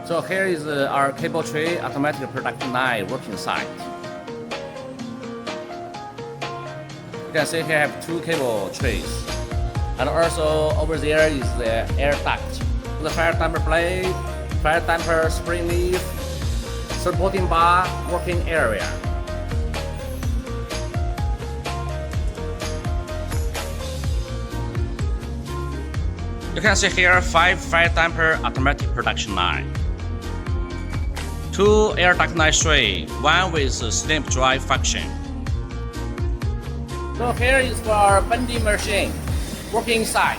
So here is our cable tray automatic production line working site. You can see here have two cable trays. And also over there is the air duct. The fire damper blade, fire damper spring leaf, supporting bar, working area. You can see here 5 fire damper automatic production line. 2 air duct line tray, one with slip drive function. So here is for our bending machine, working side.